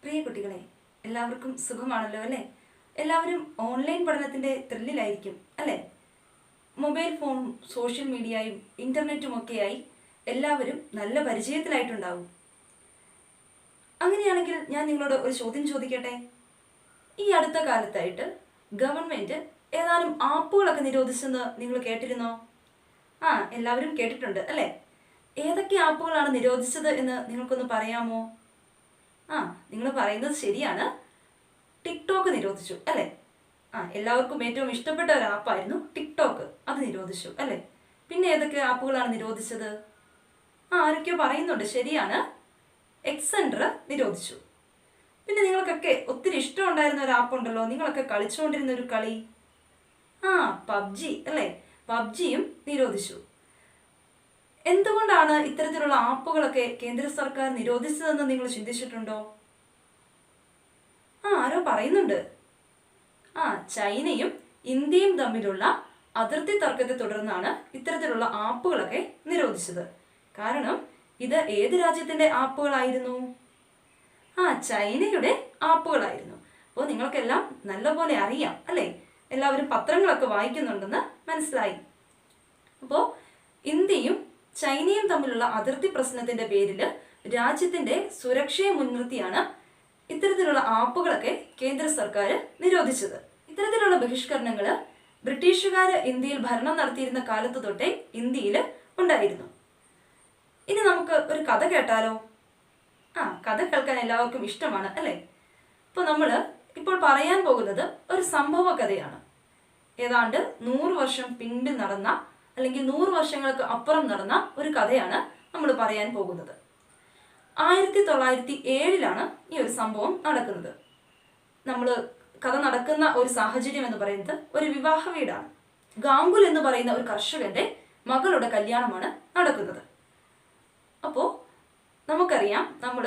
പ്രിയ കുട്ടികളെ, എല്ലാവർക്കും സുഖമാണല്ലോ അല്ലേ? എല്ലാവരും ഓൺലൈൻ പഠനത്തിൻ്റെ ത്രില്ലിലായിരിക്കും അല്ലേ? മൊബൈൽ ഫോണും സോഷ്യൽ മീഡിയയും ഇൻ്റർനെറ്റുമൊക്കെയായി എല്ലാവരും നല്ല പരിചയത്തിലായിട്ടുണ്ടാവും. അങ്ങനെയാണെങ്കിൽ ഞാൻ നിങ്ങളോട് ഒരു ചോദ്യം ചോദിക്കട്ടെ. ഈ അടുത്ത കാലത്തായിട്ട് ഗവൺമെൻറ് ഏതാനും ആപ്പുകളൊക്കെ നിരോധിച്ചെന്ന് നിങ്ങൾ കേട്ടിരുന്നോ? എല്ലാവരും കേട്ടിട്ടുണ്ട് അല്ലേ? ഏതൊക്കെ ആപ്പുകളാണ് നിരോധിച്ചത് എന്ന് നിങ്ങൾക്കൊന്ന് പറയാമോ? നിങ്ങൾ പറയുന്നത് ശരിയാണ്. ടിക്ടോക്ക് നിരോധിച്ചു അല്ലേ? എല്ലാവർക്കും ഏറ്റവും ഇഷ്ടപ്പെട്ട ഒരു ആപ്പായിരുന്നു ടിക്ടോക്ക്. അത് നിരോധിച്ചു അല്ലേ? പിന്നെ ഏതൊക്കെ ആപ്പുകളാണ് നിരോധിച്ചത്? ആരൊക്കെയോ പറയുന്നുണ്ട്. ശരിയാണ്, എക്സെൻഡർ നിരോധിച്ചു. പിന്നെ നിങ്ങൾക്കൊക്കെ ഒത്തിരി ഇഷ്ടമുണ്ടായിരുന്ന ഒരു ആപ്പ് ഉണ്ടല്ലോ, നിങ്ങളൊക്കെ കളിച്ചുകൊണ്ടിരുന്ന ഒരു കളി, പബ്ജി അല്ലേ? പബ്ജിയും നിരോധിച്ചു. എന്തുകൊണ്ടാണ് ഇത്തരത്തിലുള്ള ആപ്പുകളൊക്കെ കേന്ദ്ര സർക്കാർ നിരോധിച്ചതെന്ന് നിങ്ങൾ ചിന്തിച്ചിട്ടുണ്ടോ? ആരോ പറയുന്നുണ്ട്. ചൈനയും ഇന്ത്യയും തമ്മിലുള്ള അതിർത്തി തർക്കത്തെ തുടർന്നാണ് ഇത്തരത്തിലുള്ള ആപ്പുകളൊക്കെ നിരോധിച്ചത്. കാരണം ഇത് ഏത് രാജ്യത്തിന്റെ ആപ്പുകളായിരുന്നു? ചൈനയുടെ ആപ്പുകളായിരുന്നു. അപ്പോൾ നിങ്ങൾക്കെല്ലാം നല്ലപോലെ അറിയാം അല്ലേ? എല്ലാവരും പത്രങ്ങളൊക്കെ വായിക്കുന്നുണ്ടെന്ന് മനസ്സിലായി. അപ്പോൾ ഇന്ത്യയും ചൈനയും തമ്മിലുള്ള അതിർത്തി പ്രശ്നത്തിന്റെ പേരിൽ രാജ്യത്തിന്റെ സുരക്ഷയെ മുൻനിർത്തിയാണ് ഇത്തരത്തിലുള്ള ആപ്പുകളൊക്കെ കേന്ദ്ര സർക്കാർ നിരോധിച്ചത്. ഇത്തരത്തിലുള്ള ബഹിഷ്കരണങ്ങൾ ബ്രിട്ടീഷുകാർ ഇന്ത്യയിൽ ഭരണം നടത്തിയിരുന്ന കാലത്ത് തൊട്ടേ ഇന്ത്യയിൽ ഉണ്ടായിരുന്നു. ഇനി നമുക്ക് ഒരു കഥ കേട്ടാലോ? കഥ കേൾക്കാൻ എല്ലാവർക്കും ഇഷ്ടമാണ് അല്ലേ? അപ്പോൾ നമ്മൾ ഇപ്പോൾ പറയാൻ പോകുന്നത് ഒരു സംഭവ കഥയാണ്. ഏതാണ്ട് 100 വർഷം പിൻപിൽ നടന്ന, അല്ലെങ്കിൽ 100 വർഷങ്ങൾക്ക് അപ്പുറം നടന്ന ഒരു കഥയാണ് നമ്മൾ പറയാൻ പോകുന്നത്. 1907 ഈ ഒരു സംഭവം നടക്കുന്നത്. കഥ നടക്കുന്ന ഒരു സാഹചര്യം എന്ന് പറയുന്നത് ഒരു വിവാഹ വീടാണ്. ഗാംഗുൽ എന്ന് പറയുന്ന ഒരു കർഷകന്റെ മകളുടെ കല്യാണമാണ് നടക്കുന്നത്. അപ്പോൾ നമുക്കറിയാം, നമ്മൾ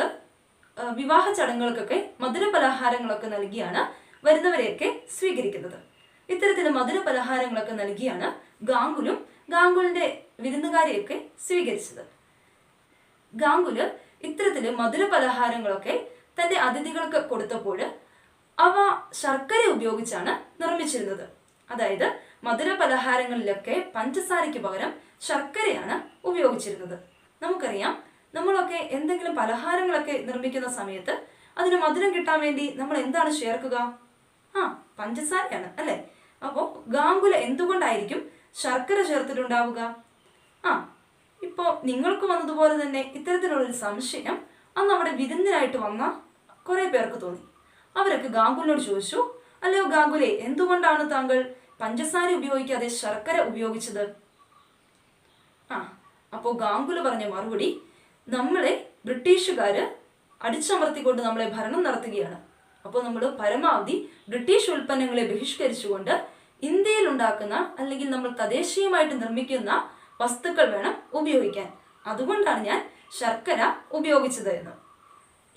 വിവാഹ ചടങ്ങുകൾക്കൊക്കെ മധുര പലഹാരങ്ങളൊക്കെ നൽകിയാണ് വരുന്നവരെയൊക്കെ സ്വീകരിക്കുന്നത്. ഇത്തരത്തിൽ മധുര പലഹാരങ്ങളൊക്കെ നൽകിയാണ് ഗാംഗുലും ഗാംഗുലിന്റെ വിരുന്നുകാരെയൊക്കെ സ്വീകരിച്ചത്. ഗാംഗുല് ഇത്തരത്തില് മധുര പലഹാരങ്ങളൊക്കെ തന്റെ അതിഥികൾക്ക് കൊടുത്തപ്പോൾ അവ ശർക്കര ഉപയോഗിച്ചാണ് നിർമ്മിച്ചിരുന്നത്. അതായത് മധുര പലഹാരങ്ങളിലൊക്കെ പഞ്ചസാരയ്ക്ക് പകരം ശർക്കരയാണ് ഉപയോഗിച്ചിരുന്നത്. നമുക്കറിയാം, നമ്മളൊക്കെ എന്തെങ്കിലും പലഹാരങ്ങളൊക്കെ നിർമ്മിക്കുന്ന സമയത്ത് അതിന് മധുരം കിട്ടാൻ വേണ്ടി നമ്മൾ എന്താണ് ചേർക്കുക? പഞ്ചസാരയാണ് അല്ലേ? അപ്പോൾ ഗാംഗുല എന്തുകൊണ്ടായിരിക്കും ശർക്കര ചേർത്തിട്ടുണ്ടാവുക? ഇപ്പോൾ നിങ്ങൾക്ക് വന്നതുപോലെ തന്നെ ഇത്തരത്തിലുള്ളൊരു സംശയം അന്ന് അവിടെ വിരുന്നിനായിട്ട് വന്ന കുറേ പേർക്ക് തോന്നി. അവരൊക്കെ ഗാംഗുലിനോട് ചോദിച്ചു, അല്ലയോ ഗാംഗുലെ, എന്തുകൊണ്ടാണ് താങ്കൾ പഞ്ചസാര ഉപയോഗിക്കാതെ ശർക്കര ഉപയോഗിച്ചത്? അപ്പോൾ ഗാംഗുല് പറഞ്ഞ മറുപടി, നമ്മളെ ബ്രിട്ടീഷുകാര് അടിച്ചമർത്തിക്കൊണ്ട് നമ്മളെ ഭരണം നടത്തുകയാണ്. അപ്പോൾ നമ്മൾ പരമാവധി ബ്രിട്ടീഷ് ഉൽപ്പന്നങ്ങളെ ബഹിഷ്കരിച്ചുകൊണ്ട് ഇന്ത്യയിൽ ഉണ്ടാക്കുന്ന, അല്ലെങ്കിൽ നമ്മൾ തദ്ദേശീയമായിട്ട് നിർമ്മിക്കുന്ന വസ്തുക്കൾ വേണം ഉപയോഗിക്കാൻ. അതുകൊണ്ടാണ് ഞാൻ ശർക്കര ഉപയോഗിച്ചത് എന്ന്.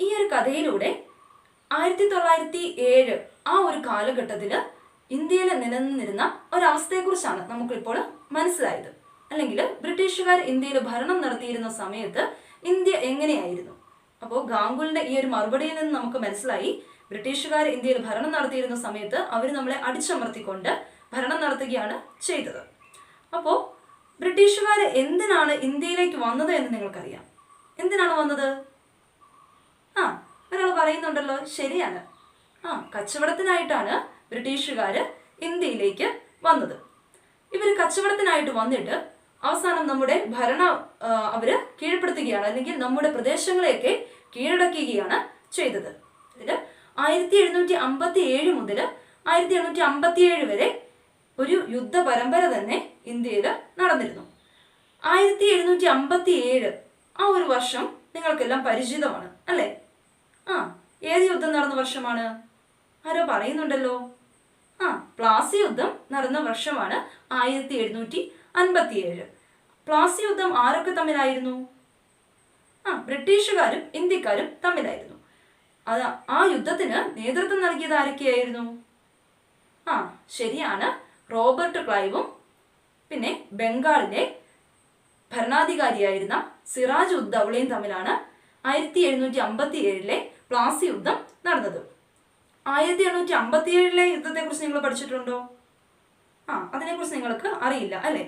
ഈ ഒരു കഥയിലൂടെ 1907 ആ ഒരു കാലഘട്ടത്തിൽ ഇന്ത്യയിൽ നിലനിന്നിരുന്ന ഒരവസ്ഥയെക്കുറിച്ചാണ് നമുക്കിപ്പോൾ മനസ്സിലായത്. അല്ലെങ്കിൽ ബ്രിട്ടീഷുകാർ ഇന്ത്യയിൽ ഭരണം നടത്തിയിരുന്ന സമയത്ത് ഇന്ത്യ എങ്ങനെയായിരുന്നു? അപ്പോൾ ഗാംഗുലിന്റെ ഈ ഒരു മറുപടിയിൽ നിന്ന് നമുക്ക് മനസ്സിലായി, ബ്രിട്ടീഷുകാർ ഇന്ത്യയിൽ ഭരണം നടത്തിയിരുന്ന സമയത്ത് അവർ നമ്മളെ അടിച്ചമർത്തിക്കൊണ്ട് ഭരണം നടത്തുകയാണ് ചെയ്തത്. അപ്പോൾ ബ്രിട്ടീഷുകാർ എന്തിനാണ് ഇന്ത്യയിലേക്ക് വന്നത് എന്ന് നിങ്ങൾക്കറിയാം. എന്തിനാണ് വന്നത്? ഒരാൾ പറയുന്നുണ്ടല്ലോ. ശരിയാണ്, കച്ചവടത്തിനായിട്ടാണ് ബ്രിട്ടീഷുകാർ ഇന്ത്യയിലേക്ക് വന്നത്. ഇവർ കച്ചവടത്തിനായിട്ട് വന്നിട്ട് അവസാനം നമ്മുടെ അവര് കീഴ്പ്പെടുത്തുകയാണ്, അല്ലെങ്കിൽ നമ്മുടെ പ്രദേശങ്ങളെയൊക്കെ കീഴടക്കുകയാണ് ചെയ്തത്. ഇതിൽ 1757 മുതൽ 1757 വരെ ഒരു യുദ്ധ പരമ്പര തന്നെ ഇന്ത്യയിൽ നടന്നിരുന്നു. 1757 ആ ഒരു വർഷം നിങ്ങൾക്കെല്ലാം പരിചിതമാണ് അല്ലേ? ഏത് യുദ്ധം നടന്ന വർഷമാണ്? ആരോ പറയുന്നുണ്ടല്ലോ. പ്ലാസി യുദ്ധം നടന്ന വർഷമാണ് 1757. പ്ലാസി യുദ്ധം ആരൊക്കെ തമ്മിലായിരുന്നു? ബ്രിട്ടീഷുകാരും ഇന്ത്യക്കാരും തമ്മിലായിരുന്നു. ആ യുദ്ധത്തിന് നേതൃത്വം നൽകിയത് ആരൊക്കെയായിരുന്നു? ശരിയാണ്, റോബർട്ട് ക്ലൈവും പിന്നെ ബംഗാളിലെ ഭരണാധികാരിയായിരുന്ന സിറാജ് ഉദ് ദൗളയും തമ്മിലാണ് 1757 പ്ലാസി യുദ്ധം നടന്നത്. 1857 യുദ്ധത്തെക്കുറിച്ച് നിങ്ങൾ പഠിച്ചിട്ടുണ്ടോ? അതിനെക്കുറിച്ച് നിങ്ങൾക്ക് അറിയില്ല അല്ലേ?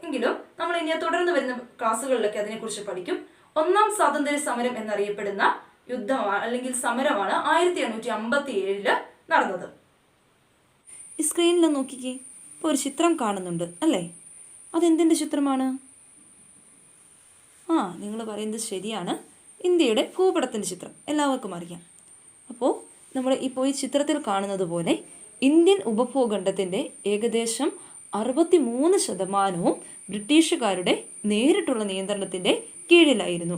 എങ്കിലും നമ്മൾ ഇനി തുടർന്ന് വരുന്ന ക്ലാസ്സുകളിലൊക്കെ അതിനെക്കുറിച്ച് പഠിക്കും. ഒന്നാം സ്വാതന്ത്ര്യ സമരം എന്നറിയപ്പെടുന്ന യുദ്ധമാണ് അല്ലെങ്കിൽ സമരമാണ് 1857 നടന്നത്. ഈ സ്ക്രീനിൽ നോക്കിക്കേ, ഇപ്പോൾ ഒരു ചിത്രം കാണുന്നുണ്ട് അല്ലേ? അതെന്തിൻ്റെ ചിത്രമാണ്? നിങ്ങൾ പറയുന്നത് ശരിയാണ്, ഇന്ത്യയുടെ ഭൂപടത്തിൻ്റെ ചിത്രം എല്ലാവർക്കും അറിയാം. അപ്പോൾ നമ്മൾ ഇപ്പോൾ ഈ ചിത്രത്തിൽ കാണുന്നത് പോലെ ഇന്ത്യൻ ഉപഭൂഖണ്ഡത്തിൻ്റെ ഏകദേശം 63% ബ്രിട്ടീഷുകാരുടെ നേരിട്ടുള്ള നിയന്ത്രണത്തിൻ്റെ കീഴിലായിരുന്നു.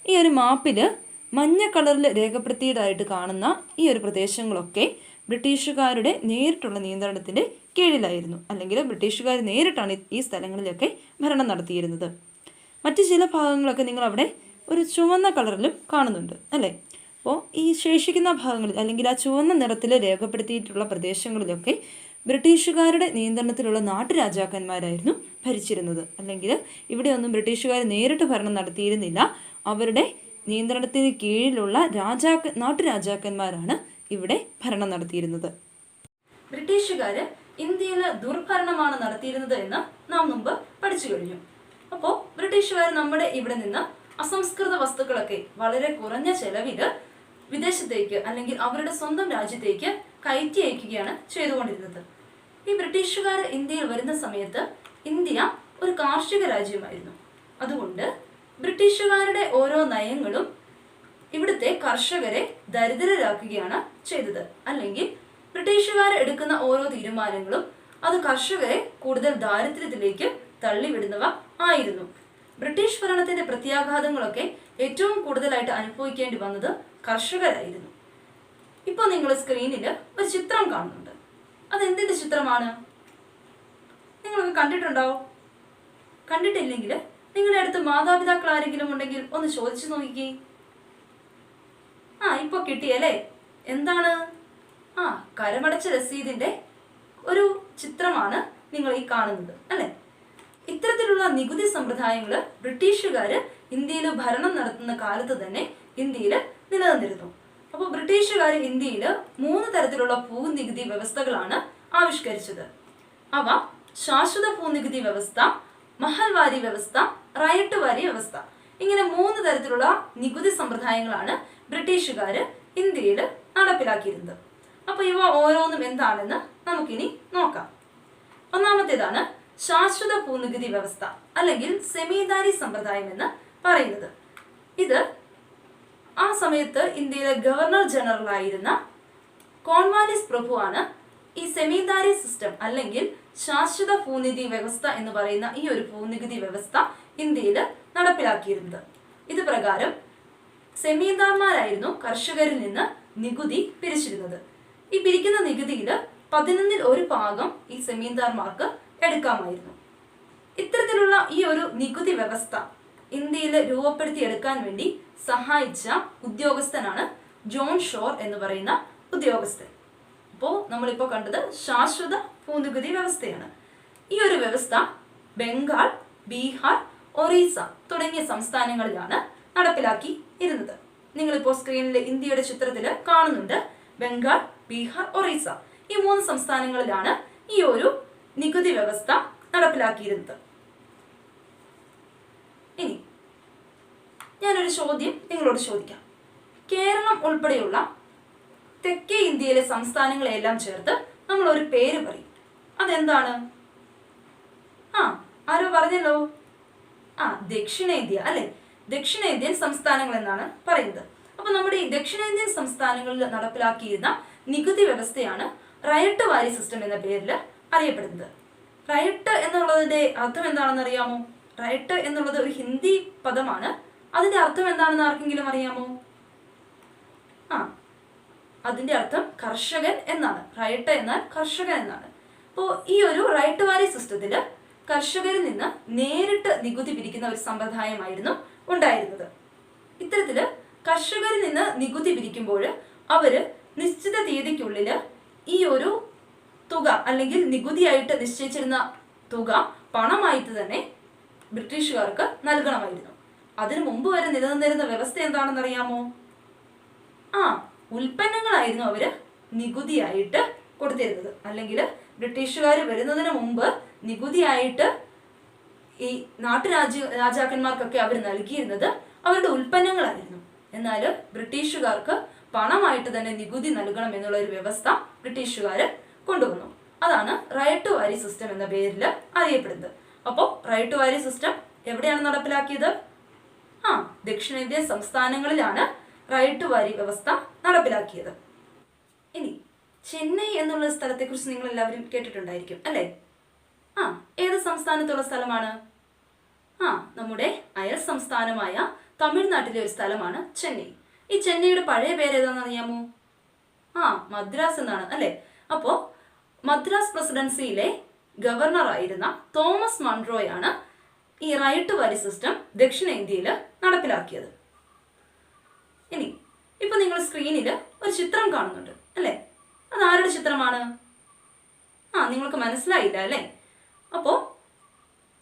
ഈ ഒരു മാപ്പിൽ മഞ്ഞ കളറിൽ രേഖപ്പെടുത്തിയതായിട്ട് കാണുന്ന ഈ ഒരു പ്രദേശങ്ങളൊക്കെ ബ്രിട്ടീഷുകാരുടെ നേരിട്ടുള്ള നിയന്ത്രണത്തിൻ്റെ കീഴിലായിരുന്നു, അല്ലെങ്കിൽ ബ്രിട്ടീഷുകാർ നേരിട്ടാണ് ഈ സ്ഥലങ്ങളിലൊക്കെ ഭരണം നടത്തിയിരുന്നത്. മറ്റ് ചില ഭാഗങ്ങളൊക്കെ നിങ്ങളവിടെ ഒരു ചുവന്ന കളറിലും കാണുന്നുണ്ട് അല്ലേ? അപ്പോൾ ഈ ശേഷിക്കുന്ന ഭാഗങ്ങളിൽ അല്ലെങ്കിൽ ആ ചുവന്ന നിറത്തിൽ രേഖപ്പെടുത്തിയിട്ടുള്ള പ്രദേശങ്ങളിലൊക്കെ ബ്രിട്ടീഷുകാരുടെ നിയന്ത്രണത്തിലുള്ള നാട്ടുരാജാക്കന്മാരായിരുന്നു ഭരിച്ചിരുന്നത്. അല്ലെങ്കിൽ ഇവിടെയൊന്നും ബ്രിട്ടീഷുകാർ നേരിട്ട് ഭരണം നടത്തിയിരുന്നില്ല, അവരുടെ നിയന്ത്രണത്തിന് കീഴിലുള്ള നാട്ടുരാജാക്കന്മാരാണ് ഇവിടെ ഭരണം നടത്തിയിരുന്നത്. ബ്രിട്ടീഷുകാർ ഇന്ത്യയിൽ ദുർഭരണമാണ് നടത്തിയിരുന്നത് എന്ന് നാം മുമ്പ് പഠിച്ചു കഴിഞ്ഞു. അപ്പോൾ ബ്രിട്ടീഷുകാർ നമ്മുടെ ഇവിടെ നിന്ന് അസംസ്കൃത വസ്തുക്കളൊക്കെ വളരെ കുറഞ്ഞ ചെലവിൽ വിദേശത്തേക്ക് അല്ലെങ്കിൽ അവരുടെ സ്വന്തം രാജ്യത്തേക്ക് കയറ്റി അയക്കുകയാണ് ചെയ്തുകൊണ്ടിരുന്നത്. ഈ ബ്രിട്ടീഷുകാർ ഇന്ത്യയിൽ വരുന്ന സമയത്ത് ഇന്ത്യ ഒരു കാർഷിക രാജ്യമായിരുന്നു. അതുകൊണ്ട് ബ്രിട്ടീഷുകാരുടെ ഓരോ നയങ്ങളും ഇവിടുത്തെ കർഷകരെ ദരിദ്രരാക്കുകയാണ് ചെയ്തത്. അല്ലെങ്കിൽ ബ്രിട്ടീഷുകാർ എടുക്കുന്ന ഓരോ തീരുമാനങ്ങളും അത് കർഷകരെ കൂടുതൽ ദാരിദ്ര്യത്തിലേക്ക് തള്ളിവിടുന്നവ ആയിരുന്നു. ബ്രിട്ടീഷ് ഭരണത്തിന്റെ പ്രത്യാഘാതങ്ങളൊക്കെ ഏറ്റവും കൂടുതലായിട്ട് അനുഭവിക്കേണ്ടി വന്നത് കർഷകരായിരുന്നു. ഇപ്പോൾ നിങ്ങൾ സ്ക്രീനിൽ ഒരു ചിത്രം കാണുന്നുണ്ട്. അതെന്തിന്റെ ചിത്രമാണ്? നിങ്ങളൊക്കെ കണ്ടിട്ടുണ്ടാവും. കണ്ടിട്ടില്ലെങ്കിൽ നിങ്ങളുടെ അടുത്ത് മാതാപിതാക്കൾ ആരെങ്കിലും ഉണ്ടെങ്കിൽ ഒന്ന് ചോദിച്ചു നോക്കിക്കേ. ഇപ്പോൾ കിട്ടിയല്ലേ? എന്താണ്? കരമടച്ച രസീതിന്റെ ഒരു ചിത്രമാണ് നിങ്ങൾ ഈ കാണുന്നത് അല്ലെ? ഇത്തരത്തിലുള്ള നികുതി സമ്പ്രദായങ്ങൾ ബ്രിട്ടീഷുകാർ ഇന്ത്യയിൽ ഭരണം നടത്തുന്ന കാലത്ത് തന്നെ ഇന്ത്യയിൽ നിലനിന്നിരുന്നു. അപ്പോൾ ബ്രിട്ടീഷുകാർ ഇന്ത്യയിൽ 3 തരത്തിലുള്ള ഭൂനികുതി വ്യവസ്ഥകളാണ് ആവിഷ്കരിച്ചത്. അവ ശാശ്വത ഭൂനികുതി വ്യവസ്ഥ, മഹൽവാരി വ്യവസ്ഥ, റയട്ട് വാരി വ്യവസ്ഥ. ഇങ്ങനെ 3 തരത്തിലുള്ള നികുതി സമ്പ്രദായങ്ങളാണ് ബ്രിട്ടീഷുകാർ ഇന്ത്യയിൽ നടപ്പിലാക്കിയിരുന്നത്. അപ്പോൾ ഇവ ഓരോന്നും എന്താണെന്ന് നമുക്കിനി നോക്കാം. ഒന്നാമത്തേതാണ് ശാശ്വത ഭൂനികുതി വ്യവസ്ഥ അല്ലെങ്കിൽ സെമീദാരി സമ്പ്രദായം എന്ന് പറയുന്നത്. ഇത് ആ സമയത്ത് ഇന്ത്യയിലെ ഗവർണർ ജനറൽ ആയിരുന്ന കോൺവാലിസ് പ്രഭുവാണ് ഈ സെമീദാരി സിസ്റ്റം അല്ലെങ്കിൽ ശാശ്വത ഭൂനികുതി വ്യവസ്ഥ എന്ന് പറയുന്ന ഈ ഒരു ഭൂനികുതി വ്യവസ്ഥ ഇന്ത്യയിൽ നടപ്പിലാക്കിയിരുന്നത്. ഇത് പ്രകാരം സെമീന്ദാർമാരായിരുന്നു കർഷകരിൽ നിന്ന് നികുതി പിരിച്ചിരുന്നത്. ഈ പിരിക്കുന്ന നികുതിയിൽ 11ൽ 1 ഭാഗം ഈ സെമീന്ദാർമാർക്ക് എടുക്കാമായിരുന്നു. ഇത്തരത്തിലുള്ള ഈ ഒരു നികുതി വ്യവസ്ഥ ഇന്ത്യയിൽ രൂപപ്പെടുത്തിയെടുക്കാൻ വേണ്ടി സഹായിച്ച ഉദ്യോഗസ്ഥനാണ് ജോൺ ഷോർ എന്ന് പറയുന്ന ഉദ്യോഗസ്ഥൻ. അപ്പോൾ നമ്മളിപ്പോൾ കണ്ടത് ശാശ്വത ഭൂനികുതി വ്യവസ്ഥയാണ്. ഈ ഒരു വ്യവസ്ഥ ബംഗാൾ, ബീഹാർ, ഒറീസ തുടങ്ങിയ സംസ്ഥാനങ്ങളിലാണ് നടപ്പിലാക്കി ഇരുന്നത്. നിങ്ങളിപ്പോൾ സ്ക്രീനിൽ ഇന്ത്യയുടെ ചിത്രത്തിൽ കാണുന്നുണ്ട്. ബംഗാൾ, ബീഹാർ, ഒറീസ ഈ 3 സംസ്ഥാനങ്ങളിലാണ് ഈ ഒരു നികുതി വ്യവസ്ഥ നടപ്പിലാക്കിയിരുന്നത്. ഇനി ഞാനൊരു ചോദ്യം നിങ്ങളോട് ചോദിക്കാം. കേരളം ഉൾപ്പെടെയുള്ള തെക്കേ ഇന്ത്യയിലെ സംസ്ഥാനങ്ങളെല്ലാം ചേർത്ത് നമ്മൾ ഒരു പേര് പറയും. അതെന്താണ്? ആരോ പറഞ്ഞല്ലോ. ദക്ഷിണേന്ത്യ അല്ലെ? ദക്ഷിണേന്ത്യൻ സംസ്ഥാനങ്ങൾ എന്നാണ് പറയുന്നത്. അപ്പൊ നമ്മുടെ ഈ ദക്ഷിണേന്ത്യൻ സംസ്ഥാനങ്ങളിൽ നടപ്പിലാക്കിയിരുന്ന നികുതി വ്യവസ്ഥയാണ് റയട്ട് വാരി സിസ്റ്റം എന്ന പേരിൽ അറിയപ്പെടുന്നത്. റയട്ട് എന്നുള്ളതിന്റെ അർത്ഥം എന്താണെന്ന് അറിയാമോ? റയട്ട് എന്നുള്ളത് ഒരു ഹിന്ദി പദമാണ്. അതിന്റെ അർത്ഥം എന്താണെന്ന് ആർക്കെങ്കിലും അറിയാമോ? അതിന്റെ അർത്ഥം കർഷകൻ എന്നാണ്. റയട്ട് എന്നാൽ കർഷകൻ എന്നാണ്. അപ്പോൾ ഈ ഒരു റയട്ട് വാരി സിസ്റ്റത്തില് കർഷകരിൽ നിന്ന് നേരിട്ട് നികുതി പിരിക്കുന്ന ഒരു സമ്പ്രദായമായിരുന്നു ഉണ്ടായിരുന്നത്. ഇത്തരത്തില് കർഷകരിൽ നിന്ന് നികുതി പിരിക്കുമ്പോൾ അവര് നിശ്ചിത തീയതിക്കുള്ളിൽ ഈ ഒരു തുക അല്ലെങ്കിൽ നികുതിയായിട്ട് നിശ്ചയിച്ചിരുന്ന തുക പണമായിട്ട് തന്നെ ബ്രിട്ടീഷുകാർക്ക് നൽകണമായിരുന്നു. അതിനു മുമ്പ് വരെ നിലനിന്നിരുന്ന വ്യവസ്ഥ എന്താണെന്ന് അറിയാമോ? ആ ഉൽപ്പന്നങ്ങളായിരുന്നു അവര് നികുതിയായിട്ട് കൊടുത്തിരുന്നത്. അല്ലെങ്കിൽ ബ്രിട്ടീഷുകാർ വരുന്നതിന് മുമ്പ് നികുതിയായിട്ട് ഈ രാജാക്കന്മാർക്കൊക്കെ അവർ നൽകിയിരുന്നത് അവരുടെ ഉൽപ്പന്നങ്ങളായിരുന്നു. എന്നാൽ ബ്രിട്ടീഷുകാർക്ക് പണമായിട്ട് തന്നെ നികുതി നൽകണം എന്നുള്ള ഒരു വ്യവസ്ഥ ബ്രിട്ടീഷുകാർ കൊണ്ടുവന്നു. അതാണ് റൈറ്റ് ടു വാരി സിസ്റ്റം എന്ന പേരിൽ അറിയപ്പെടുന്നത്. അപ്പോൾ റൈറ്റ് ടു വാരി സിസ്റ്റം എവിടെയാണ് നടപ്പിലാക്കിയത്? ദക്ഷിണേന്ത്യൻ സംസ്ഥാനങ്ങളിലാണ് റൈറ്റ് ടു വാരി വ്യവസ്ഥ നടപ്പിലാക്കിയത്. ഇനി ചെന്നൈ എന്നുള്ള സ്ഥലത്തെക്കുറിച്ച് നിങ്ങൾ എല്ലാവരും കേട്ടിട്ടുണ്ടായിരിക്കും അല്ലേ? ഏത് സംസ്ഥാനത്തുള്ള സ്ഥലമാണ്? നമ്മുടെ അയൽ സംസ്ഥാനമായ തമിഴ്നാട്ടിലെ ഒരു സ്ഥലമാണ് ചെന്നൈ. ഈ ചെന്നൈയുടെ പഴയ പേര് ഏതാണെന്ന് അറിയാമോ? മദ്രാസ് എന്നാണ് അല്ലേ? അപ്പോൾ മദ്രാസ് പ്രസിഡൻസിയിലെ ഗവർണറായിരുന്ന തോമസ് മൺട്രോയാണ് ഈ റൈറ്റ് ടു വാരി സിസ്റ്റം ദക്ഷിണേന്ത്യയിൽ നടപ്പിലാക്കിയത്. ഇനി ഇപ്പൊ നിങ്ങൾ സ്ക്രീനിൽ ഒരു ചിത്രം കാണുന്നുണ്ട് അല്ലേ? അത് ആരുടെ ചിത്രമാണ്? നിങ്ങൾക്ക് മനസ്സിലായില്ല അല്ലേ? അപ്പോൾ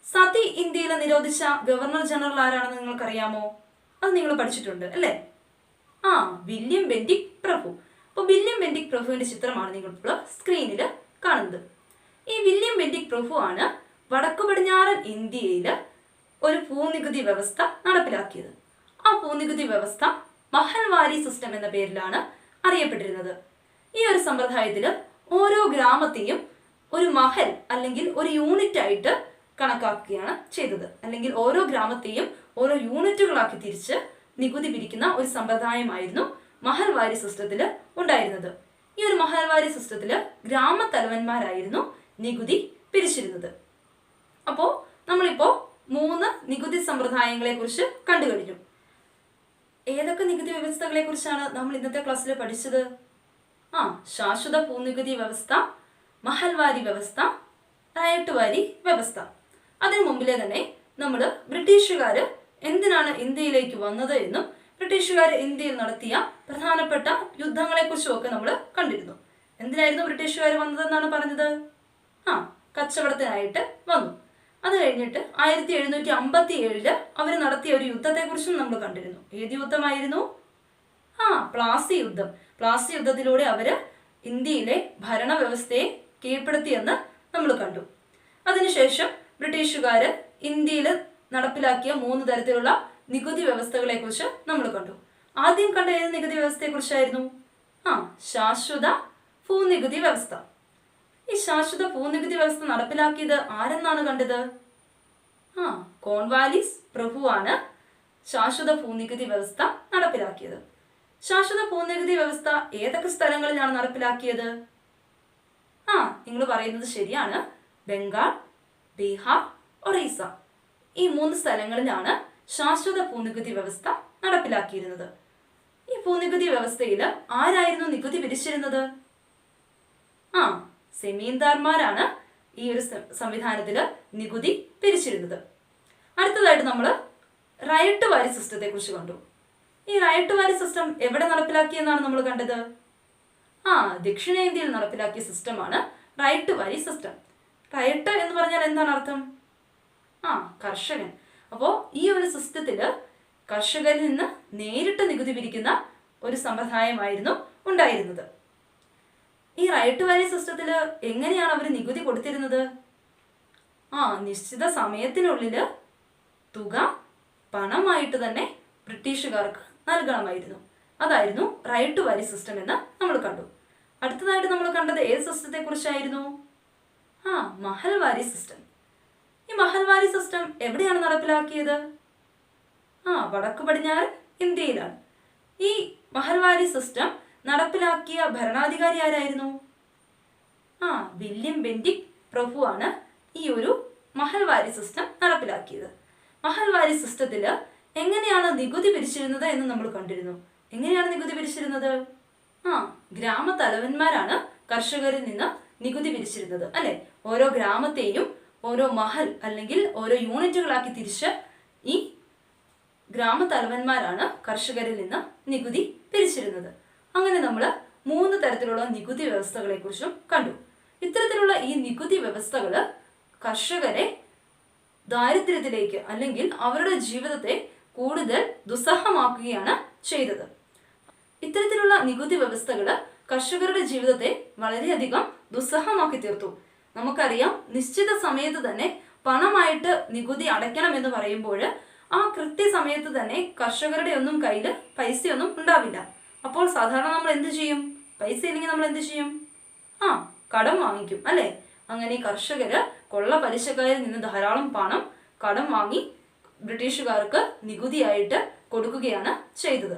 സതി ഇന്ത്യയിൽ നിരോധിച്ച ഗവർണർ ജനറൽ ആരാണെന്ന് നിങ്ങൾക്കറിയാമോ? അത് നിങ്ങൾ പഠിച്ചിട്ടുണ്ട് അല്ലേ? വില്യം ബെന്റിക് പ്രഭു. അപ്പോൾ വില്യം ബെന്റിക് പ്രഭുവിന്റെ ചിത്രമാണ് നിങ്ങളിപ്പോൾ സ്ക്രീനിൽ കാണുന്നത്. ഈ വില്യം ബെന്റിക് പ്രഭു ആണ് വടക്കു പടിഞ്ഞാറൻ ഇന്ത്യയിൽ ഒരു ഭൂനികുതി വ്യവസ്ഥ നടപ്പിലാക്കിയത്. ആ ഭൂനികുതി വ്യവസ്ഥ മഹൽവാരി സിസ്റ്റം എന്ന പേരിലാണ് അറിയപ്പെട്ടിരുന്നത്. ഈ ഒരു സമ്പ്രദായത്തിൽ ഓരോ ഗ്രാമത്തെയും ഒരു മഹൽ അല്ലെങ്കിൽ ഒരു യൂണിറ്റ് ആയിട്ട് കണക്കാക്കുകയാണ് ചെയ്തത്. അല്ലെങ്കിൽ ഓരോ ഗ്രാമത്തെയും ഓരോ യൂണിറ്റുകളാക്കി തിരിച്ച് നികുതി പിരിക്കുന്ന ഒരു സമ്പ്രദായമായിരുന്നു മഹൽവാരി സിസ്റ്റത്തിൽ ഉണ്ടായിരുന്നത്. ഈ ഒരു മഹൽവാരി സിസ്റ്റത്തിൽ ഗ്രാമത്തലവന്മാരായിരുന്നു നികുതി പിരിച്ചിരുന്നത്. അപ്പോൾ നമ്മളിപ്പോൾ 3 നികുതി സമ്പ്രദായങ്ങളെ കുറിച്ച് കണ്ടു കഴിഞ്ഞു. ഏതൊക്കെ നികുതി വ്യവസ്ഥകളെ കുറിച്ചാണ് നമ്മൾ ഇന്നത്തെ ക്ലാസ്സിൽ പഠിച്ചത്? ശാശ്വത ഭൂനികുതി വ്യവസ്ഥ, മഹൽവാരി വ്യവസ്ഥ, റൈറ്റ് ടു വാരി വ്യവസ്ഥ. അതിനു മുമ്പിലെ തന്നെ നമ്മൾ ബ്രിട്ടീഷുകാർ എന്തിനാണ് ഇന്ത്യയിലേക്ക് വന്നത് എന്നും ബ്രിട്ടീഷുകാർ ഇന്ത്യയിൽ നടത്തിയ പ്രധാനപ്പെട്ട യുദ്ധങ്ങളെ കുറിച്ചും ഒക്കെ നമ്മൾ കണ്ടിരുന്നു. എന്തിനായിരുന്നു ബ്രിട്ടീഷുകാർ വന്നതെന്നാണ് പറഞ്ഞത്? കച്ചവടത്തിനായിട്ട് വന്നു. അത് കഴിഞ്ഞിട്ട് 1757 അവർ നടത്തിയ ഒരു യുദ്ധത്തെക്കുറിച്ചും നമ്മൾ കണ്ടിരുന്നു. ഏത് യുദ്ധമായിരുന്നു? പ്ലാസി യുദ്ധം. പ്ലാസി യുദ്ധത്തിലൂടെ അവർ ഇന്ത്യയിലെ ഭരണവ്യവസ്ഥയെ കീഴ്പ്പെടുത്തിയെന്ന് നമ്മൾ കണ്ടു. അതിനുശേഷം ബ്രിട്ടീഷുകാർ ഇന്ത്യയിൽ നടപ്പിലാക്കിയ 3 തരത്തിലുള്ള നികുതി വ്യവസ്ഥകളെ കുറിച്ച് നമ്മൾ കണ്ടു. ആദ്യം കണ്ട ഏത് നികുതി വ്യവസ്ഥയെ കുറിച്ചായിരുന്നു? ശാശ്വത ഭൂനികുതി വ്യവസ്ഥ. ഈ ശാശ്വത ഭൂനികുതി വ്യവസ്ഥ നടപ്പിലാക്കിയത് ആരെന്നാണ് കണ്ടത്? കോൺവാലിസ് പ്രഭുവാണ് ശാശ്വത ഭൂനികുതി വ്യവസ്ഥ നടപ്പിലാക്കിയത്. ശാശ്വത ഭൂനികുതി വ്യവസ്ഥ ഏതൊക്കെ സ്ഥലങ്ങളിലാണ് നടപ്പിലാക്കിയത്? നിങ്ങൾ പറയുന്നത് ശരിയാണ്. ബംഗാൾ, ബീഹാർ, ഒറീസ ഈ 3 സ്ഥലങ്ങളിലാണ് ശാശ്വത ഭൂനികുതി വ്യവസ്ഥ നടപ്പിലാക്കിയിരുന്നത്. ഈ ഭൂനികുതി വ്യവസ്ഥയിൽ ആരായിരുന്നു നികുതി പിരിച്ചിരുന്നത്? സെമീന്ദാർമാരാണ് ഈ ഒരു സംവിധാനത്തിൽ നികുതി പിരിച്ചിരുന്നത്. അടുത്തതായിട്ട് നമ്മൾ റൈറ്റ് ടു വാരി സിസ്റ്റത്തെ കുറിച്ച് കണ്ടു. ഈ റൈറ്റ് ടു വാരി സിസ്റ്റം എവിടെ നടപ്പിലാക്കിയെന്നാണ് നമ്മൾ കണ്ടത്? ദക്ഷിണേന്ത്യയിൽ നടപ്പിലാക്കിയ സിസ്റ്റമാണ് റൈറ്റ് ടു വാരി സിസ്റ്റം. റൈറ്റ് എന്ന് പറഞ്ഞാൽ എന്താണ് അർത്ഥം? കർഷകൻ. അപ്പോൾ ഈ ഒരു സിസ്റ്റത്തിൽ കർഷകരിൽ നിന്ന് നേരിട്ട് നികുതി പിരിക്കുന്ന ഒരു സമ്പ്രദായമായിരുന്നു ഉണ്ടായിരുന്നത്. ഈ റൈറ്റ് ടു വാരി സിസ്റ്റത്തിൽ എങ്ങനെയാണ് അവർ നികുതി കൊടുത്തിരുന്നത്? നിശ്ചിത സമയത്തിനുള്ളിൽ തുക പണമായിട്ട് തന്നെ ബ്രിട്ടീഷുകാർക്ക് നൽകണമായിരുന്നു. അതായിരുന്നു റൈറ്റ് ടു വാരി സിസ്റ്റം എന്ന് നമ്മൾ കണ്ടു. അടുത്തതായിട്ട് നമ്മൾ കണ്ടത് ഏത് സിസ്റ്റത്തെ കുറിച്ചായിരുന്നു? മഹൽവാരി സിസ്റ്റം. ഈ മഹൽവാരി സിസ്റ്റം എവിടെയാണ് നടപ്പിലാക്കിയത്? വടക്കു പടിഞ്ഞാറൻ ഇന്ത്യയിലാണ്. ഈ മഹൽവാരി സിസ്റ്റം നടപ്പിലാക്കിയ ഭരണാധികാരി ആരായിരുന്നു? വില്യം ബെന്റിക് പ്രഭുവാണ് ഈ ഒരു മഹൽവാരി സിസ്റ്റം നടപ്പിലാക്കിയത്. മഹൽവാരി സിസ്റ്റത്തിൽ എങ്ങനെയാണ് നികുതി പിരിച്ചിരുന്നത് എന്ന് നമ്മൾ കണ്ടിരുന്നു. എങ്ങനെയാണ് നികുതി പിരിച്ചിരുന്നത്? ഗ്രാമത്തലവന്മാരാണ് കർഷകരിൽ നിന്ന് നികുതി പിരിച്ചിരുന്നത് അല്ലെ? ഓരോ ഗ്രാമത്തെയും ഓരോ മഹൽ അല്ലെങ്കിൽ ഓരോ യൂണിറ്റുകളാക്കി തിരിച്ച് ഈ ഗ്രാമത്തലവന്മാരാണ് കർഷകരിൽ നിന്ന് നികുതി പിരിച്ചിരുന്നത്. അങ്ങനെ നമ്മൾ 3 തരത്തിലുള്ള നികുതി വ്യവസ്ഥകളെ കുറിച്ചും കണ്ടു. ഇത്തരത്തിലുള്ള ഈ നികുതി വ്യവസ്ഥകൾ കർഷകരെ ദാരിദ്ര്യത്തിലേക്ക് അല്ലെങ്കിൽ അവരുടെ ജീവിതത്തെ കൂടുതൽ ദുസ്സഹമാക്കുകയാണ് ചെയ്തത്. ഇത്തരത്തിലുള്ള നികുതി വ്യവസ്ഥകൾ കർഷകരുടെ ജീവിതത്തെ വളരെയധികം ദുസ്സഹമാക്കി തീർത്തു. നമുക്കറിയാം, നിശ്ചിത സമയത്ത് തന്നെ പണമായിട്ട് നികുതി അടയ്ക്കണം എന്ന് പറയുമ്പോൾ ആ കൃത്യസമയത്ത് തന്നെ കർഷകരുടെ ഒന്നും കയ്യിൽ പൈസയൊന്നും ഉണ്ടാവില്ല. അപ്പോൾ സാധാരണ നമ്മൾ എന്ത് ചെയ്യും? പൈസ ഇല്ലെങ്കിൽ നമ്മൾ എന്ത് ചെയ്യും? കടം വാങ്ങിക്കും, അല്ലേ? അങ്ങനെ കർഷകര് കൊള്ള പലിശക്കാരിൽ നിന്ന് ധാരാളം പണം കടം വാങ്ങി ബ്രിട്ടീഷുകാർക്ക് നികുതിയായിട്ട് കൊടുക്കുകയാണ് ചെയ്തത്.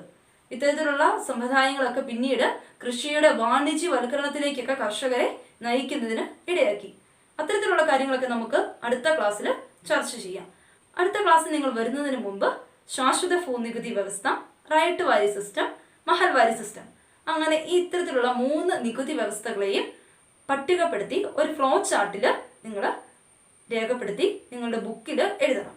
ഇത്തരത്തിലുള്ള സമ്പ്രദായങ്ങളൊക്കെ പിന്നീട് കൃഷിയുടെ വാണിജ്യവൽക്കരണത്തിലേക്കൊക്കെ കർഷകരെ നയിക്കുന്നതിന് ഇടയാക്കി. അത്തരത്തിലുള്ള കാര്യങ്ങളൊക്കെ നമുക്ക് അടുത്ത ക്ലാസ്സിൽ ചർച്ച ചെയ്യാം. അടുത്ത ക്ലാസ്സിൽ നിങ്ങൾ വരുന്നതിന് മുമ്പ് ശാശ്വത ഭൂനികുതി വ്യവസ്ഥ, റൈറ്റ് വാരി സിസ്റ്റം, മഹൽവാരി സിസ്റ്റം, അങ്ങനെ ഈ ഇത്തരത്തിലുള്ള 3 നികുതി വ്യവസ്ഥകളെയും പട്ടികപ്പെടുത്തി ഒരു ഫ്ലോ ചാർട്ടിൽ നിങ്ങൾ രേഖപ്പെടുത്തി നിങ്ങളുടെ ബുക്കിൽ എഴുതണം.